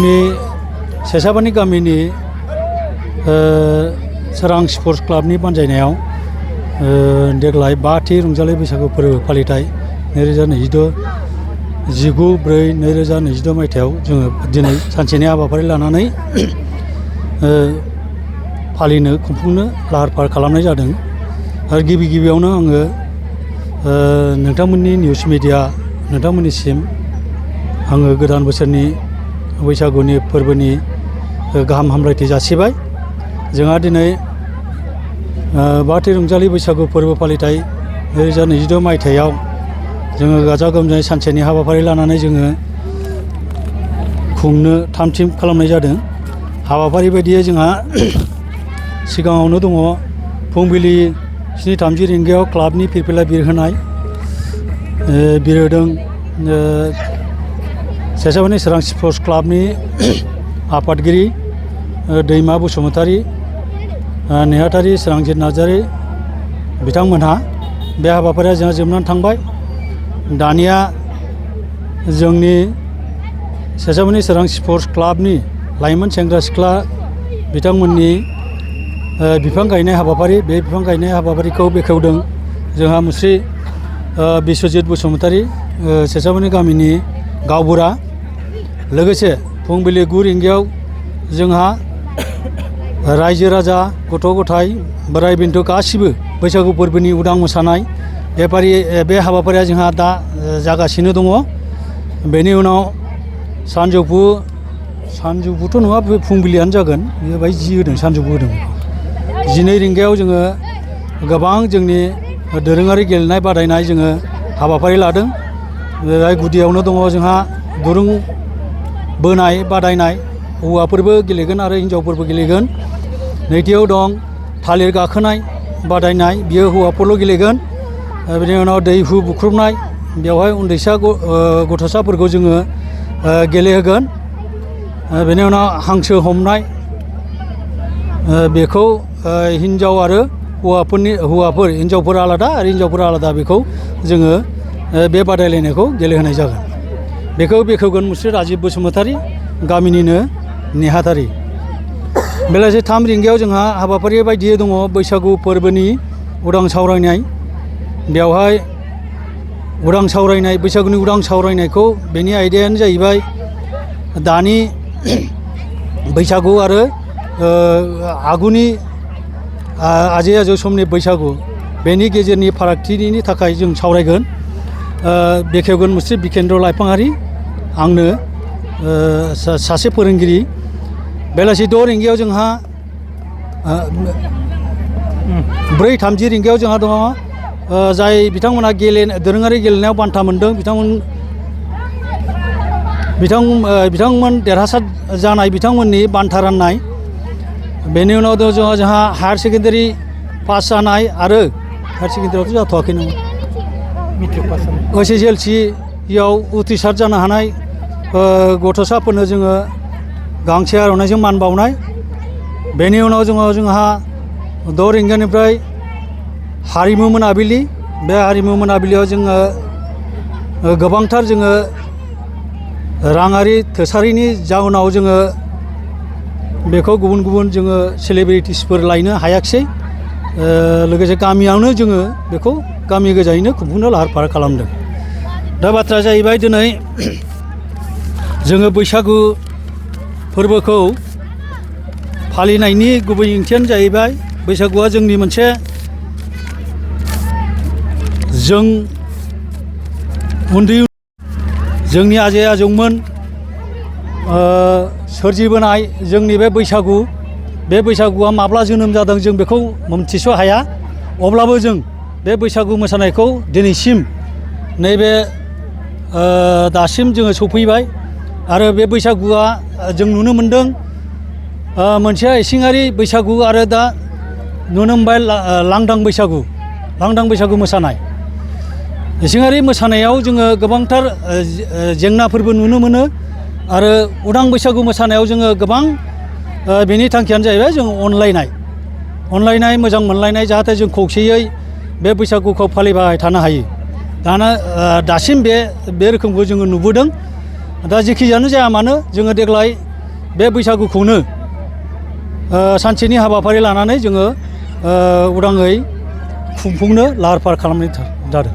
जोंनि सेसाबानि गामिनि सोरां स्पर्ट्स क्लाबनि बानजायनायाव देग्लाय 5थि रंजालि बैसागु फोरबो फालिथाय 19/4/2022 मायथाइयाव जोङो दिनै सानसेनि हाबाफारि लानानै फालिनो खुंफुंनो लाहार फाहार खालामनाय जादों। आरो गिबियावनो आङो नोंथांमोननि निउस मिडिया नोंथांमोननिसिम आङो गोदान बोसोरनि बैसागुनि फोरबोनि गाहाम हामलायथि जासिबाय। जोंहा दिनै 5थि रंजालि बैसागु फोरबो फालिथाय 2022 मायथाइयाव जोङो गाजा गोमजायै सानसेनि हाबाफारि लानानै जोङो खुंनो थाम-थिम खालामनाय जादों। हाबाफारि बायदियै जोंहा सिगाङावनो दङ फुंबिलि 7:30 रिंगायाव क्लाबनि फिरफिला बिरहोनाय बिरहोदों सेसाबानि सोरां स्पर्ट्स क्लाबनि आफादगिरि दैमा बसुमतारी, नेहाथारि सोरांजित नार्जारी बिथांमोनहा। बे हाबाफारिया जोंहा जोबनानै थांबाय। दानिया जोंनि सेसाबानि सोरां स्पर्ट्स क्लाबनि लाइमोन सेंग्रा सिख्ला बिथांमोननि बिफां गायनाय हाबाफारि, बे बिफां गायनाय हाबाफारिखौ बेखेवदों जोंहा मुस्रि बिस्वजित बसुमतारी, सेसाबानि गामिनि गावबुरा। लोगोसे फुंबिलि 9 रिंगायाव जोंहा रायजो राजा गथ' गथाय बोराइ बेन्थ' गासिबो बैसागु फोरबोनि उदां मोसानाय बे हाबाफारिया जोंहा दा जागासिनो दङ। बेनि उनाव सानजौफुथ' नङा, बे फुंबिलियानो जागोन। बेवहाय जि होदों सानजौफु होदों। 12 रिंगायाव जोङो गोबां जोंनि दोरोङारि गेलेनाय बादायनाय जोङो हाबाफारि लादों। बेवहाय गुदियावनो दङ जोंहा दुरुं बोनाय बादायनाय, हौवाफोरबो गेलेगोन आरो हिन्जावफोरबो गेलेगोन। नैथियाव दं थालिर गाखोनाय बादायनाय, बियो हौवाफोरल' गेलेगोन। बेनि उनाव दैहु बुख्रुबनाय, बेवहाय उन्दैसा गथ'साफोरखौ जोङो गेलेहोगोन। बेनि उनाव हांसो हमनाय, बेखौ हिन्जाव आरो हिन्जावफोरा आलादा आरो हिन्जावफोरा आलादा, बेखौ जोङो बे बादायलायनायखौ गेलेहोनाय जागोन। बेखौ बेखेवगोन मुस्रि राजिब बसुमतारी, गामिनिनो नेहाथारि। बेलासि 3 रिंगायाव जोंहा हाबाफारि बायदियै दङ बैसागु फोरबोनि उदां सावरायनाय। बेवहाय बैसागुनि उदां सावरायनायखौ, बेनि आयदायानो जाहैबाय दानि बैसागु आरो आगुनि आजै आजौ समनि बैसागु, बेनि गेजेरनि फारागथिनि थाखाय जों सावरायगोन। बेखेवगोन मुस्रि बिकेन्द्र लाइफाङारि, आंनो सासे फोरोंगिरि। बेलासि 6 रिंगायाव जोंहा 4:30 रिंगायाव जोंहा दङ जाय बिथांमोना दोरोङारि गेलेनायाव बान्था मोनदों, बिथांमोन देरहासार जानाय बिथांमोननि बान्था राननाय। बेनि उनाव दङ जोंहा हायार सेकेन्डारि पास जानाय आरो हायार सेकेन्डारियावथ' जाथ'वाखै नङा, SSLCयाव उथ्रिसार जानो हानाय गथ'साफोरनो जोङो गांसे आर'नाइजों मान बावनाय। बेनि उनाव जोंहा 6 रिंगानिफ्राय हारिमु मोनाबिलि। बे हारिमु मोनाबिलियाव जोङो गोबांथार जोङो राङारि थोसारिनि जाउनाव जोङो बेखौ गुबुन जोङो सेलिब्रिटिसफोर लायनो हायाखिसै। लोगोसे गामियावनो जोङो बेखौ गामि गोजायैनो खुंफुंनो लाहार फाहार खालामदों। दा बाथ्राया जाहैबाय, दिनै जोङो बैसागु फोरबोखौ फालिनायनि गुबै ओंथियानो जाहैबाय, बैसागुआ जोंनि मोनसे जोंनि आजै आजौमोन सोरजिबोनाय जोंनि बे बैसागु, बे बैसागुआ माब्ला जोनोम जादों जों बेखौ मोनथिस' हाया। अब्लाबो जों बे बैसागु मोसानायखौ दिनैसिम नैबे दासिम जोङो सफैबाय। आरो बे बैसागुआ जों नुनो मोनदों मोनसे इसिङारि बैसागु आरो दा नुनो मोनबाय लांदां बैसागु मोसानाय। इसिङारि मोसानायाव जोङो गोबांथार जेंनाफोरबो नुनो मोनो। आरो उदां बैसागु मोसानायाव जोङो गोबां बेनि थांखियानो जाहैबाय जों अनलायनाय मोजां मोनलायनाय, जाहाथे जों खौसेयै बे बैसागुखौ फालिबाय थानो हायो। दासिम बे रोखोमखौ जोङो नुबोदों। दा जेखियानो जाया मानो जोङो देग्लाय बे बैसागुखौनो सानसेनि हाबाफारि लानानै जोङो उदाङै खुंफुंनो लाहार फाहार खालामनाय जादों।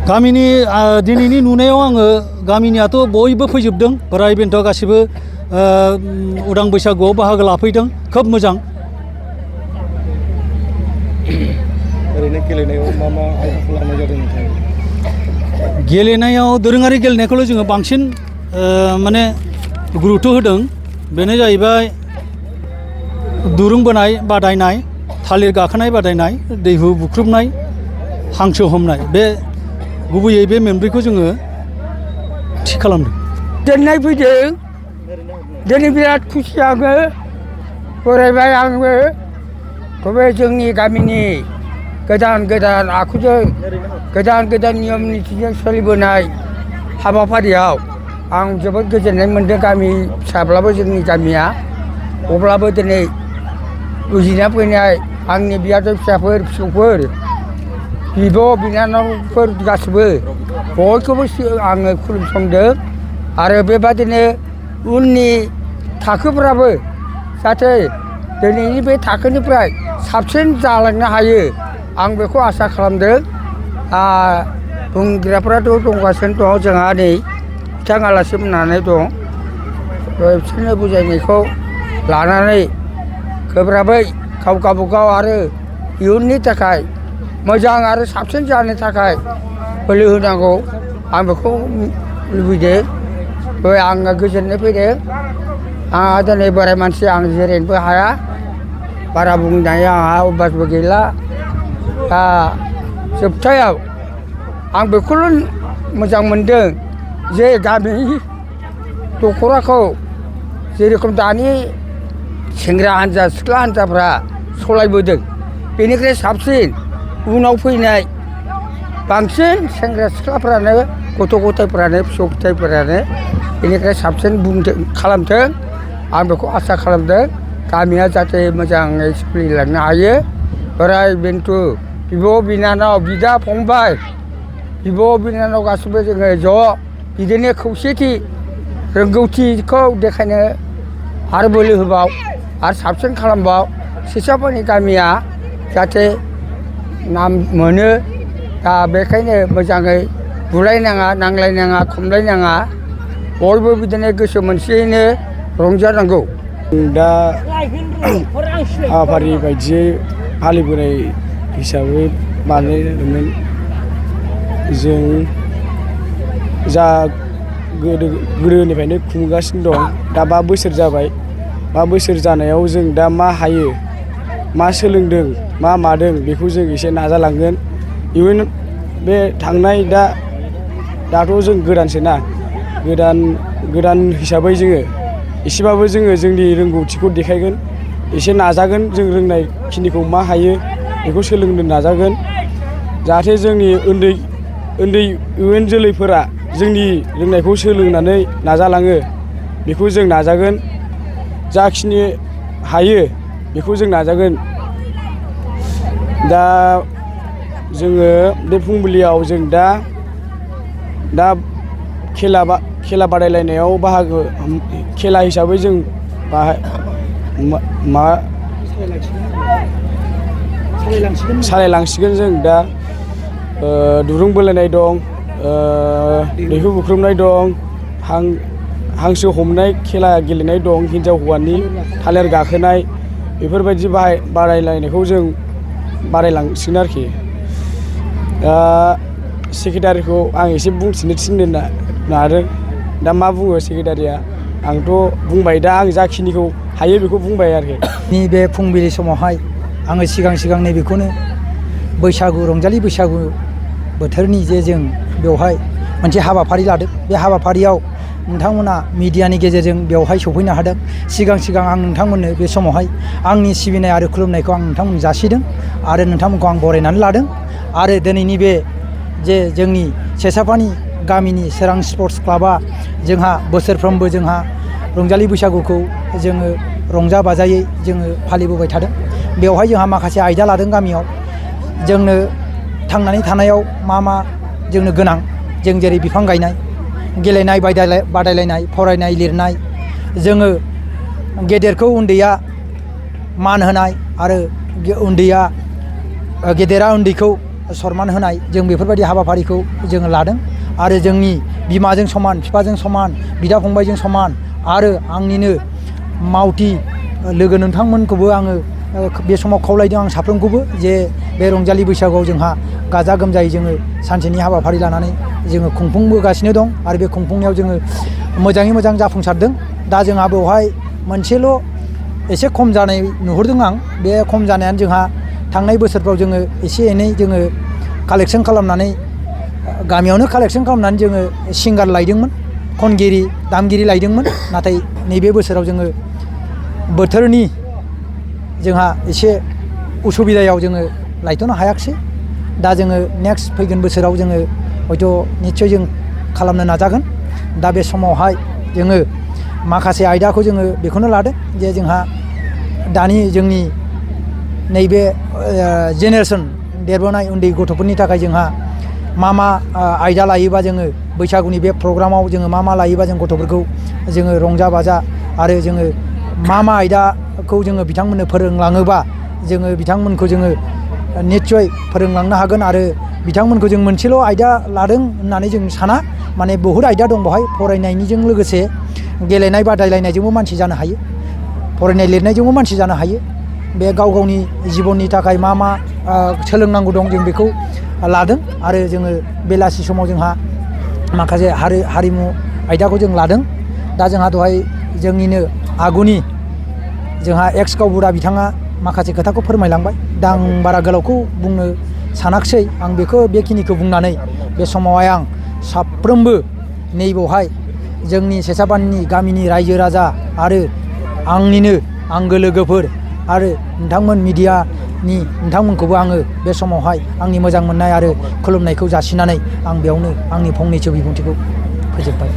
गामिनि दिनैनि नुनायाव आङो गामिनियाथ' बयबो फैजोबदों, बोराय बेन्थ' गासिबो उदां बैसागुआव बाहागो लाफैदों, खोब मोजां। ओरैनो गेलेनायाव मा मा आयदाखौ लानाय जादों नोंथां? गेलेनायाव दोरोङारि गेलेनायखौल' जोङो बांसिन माने गुरुत्व होदों। बेनो जाहैबाय दुरुं बोनाय बादायनाय, थालिर गाखोनाय बादायनाय, दैहु बुख्रुबनाय, हांसो हमनाय, बे गुबैयै बे मोनब्रैखौ जोङो थि खालामदों। दोननाय फैदों, दिनै बिराद खुसि आङो, बरायबाय आंबो। बे जोंनि गामिनि गोदान गोदान आखुजों गोदान गोदान नियम निथिजों सोलिबोनाय हाबाफारियाव आं जोबोद गोजोननाय मोनदों। गामि फिसाब्लाबो जोंनि गामिया, अब्लाबो दिनै उजिना फैनाय आंनि बियादै फिसाफोर फिसौफोर बिब' बिनानावफोर गासैबो बयखौबो आङो खुलुमसनदों। आरो बेबादिनो उननि थाखोफ्राबो जाहाथे दिनैनि बे थाखोनिफ्राय साबसिन जालांनो हायो, आं बेखौ आसा खालामदों। बुंग्राफ्राथ' दंगासिनो दं, जोंहा नै बिथां आलासि मोननानै दं, बिसोरनो बुजायनायखौ लानानै गोब्राबै गावबागाव आरो इयुननि थाखाय मोजां आरो साबसिन जानो थाखाय बोलो होनांगौ, आं बेखौ लुबैदों। आङो गोजोननाय फैदों। आंहा दिनै बोराय मानसि, आं जिरायनोबो हाया, बारा बुंनाय आंहा अभ्यासबो गैला। दा जोबथायाव आं बेखौल' मोजां मोनदों जे गामि दख'राखौ जेरेखम दानि सेंग्रा हान्जा सिख्ला हान्जाफ्रा सालायबोदों, बेनिफ्राय साबसिन उनाव फैनाय बांसिन सेंग्रा सिख्लाफ्रानो, गथ' गथायफ्रानो, फिसौ फिथाइफोरानो बेनिफ्राय साबसिन खालामथों, आं बेखौ आसा खालामदों। गामिया जाहाथे मोजाङै सोलिलांनो हायो। बोराय बेन्थ' बिब' बिनानाव, बिदा फंबाय, बिब' बिनानाव गासैबो जोङो ज' बिदिनो खौसेथि रोंगौथिखौ देखायनो आरो बोलो होबाव आरो साबसिन खालामबाव। सेसाफोरनि गामिया जाहाथे नाम मोनो। दा बेखायनो मोजाङै बुलायनाङा, नांलायनाङा, खमलायनाङा, बयबो बिदिनो गोसो मोनसेयैनो रंजानांगौ। दा हाबाफारि बायदियै फालिबोनाय हिसाबै बानायनाय जादोंमोन। जों जा गोदोनिफ्रायनो खुंगासिनो दं, दा 5 बोसोर जाबाय। 5 बोसोर जानायाव जों दा मा हायो, मा सोलोंदों, मा मादों, बेखौ जों एसे नाजालांगोन। इयुन बे थांनाय दाथ' जों गोदानसो ना, गोदान हिसाबै जोङो एसेबाबो जोङो जोंनि रोंगौथिखौ देखायगोन, एसे नाजागोन। जों रोंनाय खिनिखौ मा हायो बेखौ सोलोंनो नाजागोन, जाहाथे जोंनि उन्दै इयुन जोलैफोरा जोंनि रोंनायखौ सोलोंनानै नाजालाङो, बेखौ जों नाजागोन। जाखिनि हायो बेखौ जों नाजागोन। दा जोङो बे फुंबिलियाव जों दा खेला बादायलायनायाव बाहागो, खेला हिसाबै जों सालायलांसिगोन। जों दा दुरुं बोलायनाय दं, दैहु बुख्रुबनाय दं, हांसो हमनाय खेला गेलेनाय दं, हिन्जाव हौवानि थालिर गाखोनाय, बेफोरबायदि बादायलायनायखौ जों बादायलांसिगोन आरोखि। दा सेक्रेटारिखौ आं एसे बुंथिनो थिननो नाजादों। दा मा बुङो सेक्रेटारिया? आंथ' बुंबाय, दा आं जाखिनिखौ हायो बेखौ बुंबाय आरोखि। बे फुंबिलि समावहाय आङो सिगां नैबेखौनो बैसागु, रंजालि बैसागु बोथोरनि जे जों बेवहाय मोनसे हाबाफारि लादों, बे हाबाफारियाव नोंथांमोना मिडियानि गेजेरजों बेवहाय सफैनो हादों। सिगां आं नोंथांमोननो बे समावहाय आंनि सिबिनाय आरो खुलुमनायखौ आं नोंथांमोननो जासिदों आरो नोंथांमोनखौ आं बरायनानै लादों। आरो दिनैनि बे जे जोंनि सेसाफानि गामिनि सोरां स्पर्ट्स क्लाबा जोंहा बोसोरफ्रोमबो जोंहा रंजालि बैसागुखौ जोङो रंजा बाजायै जोङो फालिबोबाय थादों। बेवहाय जोंहा माखासे आयदा लादों गामियाव, जोंनो थांनानै थानायाव मा जोंनो गोनां, जों जेरै बिफां गायनाय, गेलेनाय बादायलायनाय फरायनाय लिरनाय जोङो गेदेरखौ उन्दैया मान होनाय आरो गेदेरा उन्दैखौ सनमान होनाय जों बेफोरबायदि हाबाफारिखौ जोङो लादों आरो जोंनि बिमाजों समान बिफाजों समान बिदा फंबायजों समान आरो आंनिनो मावथि लोगो नोंथांमोनखौबो आङो बे समाव खावलायदों आं साफ्रोमखौबो जे बे रंजालि बैसागुआव जोंहा गाजा गोमजायै जोङो सानसेनि हाबाफारि लानानै जोङो खुंफुंबोगासिनो दं आरो बे खुंफुंनायाव जोङो मोजाङै मोजां जाफुंसारदों। दा जोंहा बेवहाय मोनसेल' एसे खम जानाय नुहुरदों आं। बे खम जानायानो जोंहा थांनाय बोसोरफ्राव जोङो एसे एनै जोङो कालेकसन खालामनानै गामियावनो कालेकसन खालामनानै जोङो सिंगार लायदोंमोन, खनगिरि दामगिरि लायदोंमोन। नाथाय नैबे बोसोराव जोङो बोथोरनि जोंहा एसे उसुबिदायाव जोङो लायथ'नो हायाखिसै। दा जोङो नेक्स्ट फैगोन बोसोराव जोङो हयथ' निस्सय जों खालामनो नाजागोन। दा बे समावहाय जोङो माखासे आयदाखौ जोङो बेखौनो लादों जे जोंहा दानि जोंनि नैबे जेनेरेसन देरबोनाय उन्दै गथ'फोरनि थाखाय जोंहा मा आयदा लायोबा जोङो बैसागुनि बे प्रग्रामाव जोङो मा लायोबा जों गथ'फोरखौ जोङो रंजा बाजा आरो जोङो मा आयदाखौ जोङो बिथांमोननो फोरोंलाङोबा जोङो बिथांमोनखौ जोङो निस्सय फोरोंलांनो हागोन आरो बिथांमोनखौ जों मोनसेल' आयदा लादों होननानै जों साना। माने बहुद आयदा दं बेवहाय फरायनायनिजों लोगोसे गेलेनाय बादायलायनायजोंबो मानसि जानो हायो, फरायनाय लिरनायजोंबो मानसि जानो हायो। बे गाव गावनि जिबननि थाखाय मा सोलोंनांगौ दं जों बेखौ लादों आरो जोङो बेलासि समाव जोंहा माखासे हारिमु आयदाखौ जों लादों। दा जोंहा दहाय जोंनिनो आगुनि जोंहा एक्स गावबुरा बिथाङा माखासे खोथाखौ फोरमायलांबाय। दा आं बारा गोलावखौ बुंनो सानाखिसै। आं बेखिनिखौ बुंनानै बे समावहाय आं साफ्रोमबो नैबावहाय जोंनि सेसाबाननि गामिनि रायजो राजा आरो आंनिनो आंगो लोगोफोर आरो नोंथांमोन मिडियानि नोंथांमोनखौबो आङो बे समावहाय आंनि मोजां मोननाय आरो खुलुमनायखौ जासिनानै आं बेयावनो आंनि फंनैसो बिबुंथिखौ फोजोबबाय।